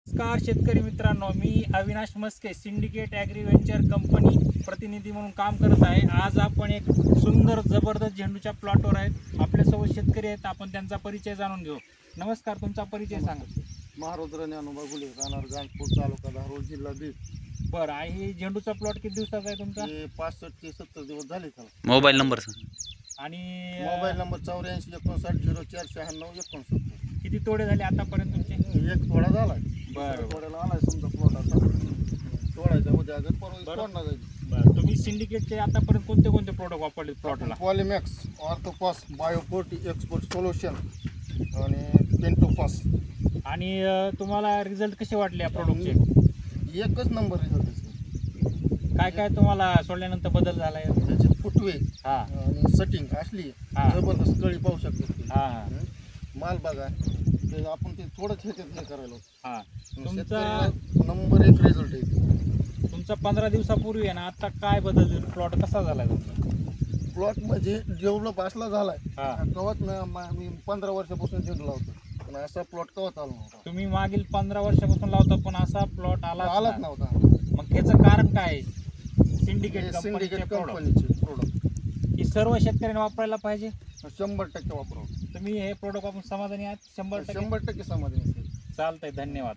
नमस्कार शेतकरी मित्रांनो, मी Avinash Maske syndicate agri venture company प्रतिनिधी म्हणून काम करत आहे. आज आपण एक सुंदर जबरदस्त झेंडूच्या प्लॉटवर आहेत. आपल्यासोबत शेतकरी आहेत, आपण त्यांचा परिचय जाणून घेऊ. नमस्कार, तुमचा परिचय सांगा. महारुद्र ज्ञानोबा घुले, राहणार गांजपूर, तालुका धारोळ, जिल्हा बीड. बरं, आहे झेंडूचा प्लॉट किती दिवसाचा आहे तुमचा? हे 65 ते 70 दिवस झाले त्याला. मोबाईल नंबर सांग. आणि मोबाईल नंबर 84 59 04 96 69. किती तोडे झाले आतापर्यंत तुमचे? एक थोडा झालाय. बरं. थोड्याला आलाय समजा प्लॉट आता. तोडायचा उद्या अगर परवा बरं. तोडणार जाईल. बरं, तुम्ही सिंडिकेटचे आतापर्यंत कोणते कोणते प्रोडक्ट वापरले प्लॉटला? पॉलिमॅक्स, ऑर्थोपास, बायोपोर्टी, एक्सपोर्ट सोल्युशन आणि पेंटोपास. आणि तुम्हाला रिझल्ट कसे वाटले या प्रोडक्टचे? एकच नंबर रिझल्ट. काय काय तुम्हाला सोडल्यानंतर बदल झाला आहे? त्याचे फुटवे हा आणि सटिंग असली हा. जबरदस्त कळी पाहू शकतो. हा हा माल बघा, ते आपण ते थोडंच ह्याच्यात हे करायला होतं. हा. शेतकऱ्याला नंबर 1 रिझल्ट आहे. तुमचा 15 दिवसापूर्वी आहे ना, आता काय बदल प्लॉट कसा झाला तुमचा? प्लॉट म्हणजे डेव्हलप असला झालाय. हा. कवत मी 15 वर्षापासून झेंडू लावतो, पण असा प्लॉट कवत आला नव्हता. तुम्ही मागील 15 वर्षापासून लावता, पण असा प्लॉट आलाच आलाच नव्हता. मग त्याचं कारण काय आहे? सिंडिकेट सिंडिकेट कंपनीचे कंपनीचे प्रोडक्ट ही सर्व शेतकऱ्यांनी वापरायला पाहिजे. 100% वापरावं. तुम्ही हे प्रोडक्ट वापरून समाधानी आहात? 100%? 100% समाधानी असेल. चालतंय, धन्यवाद.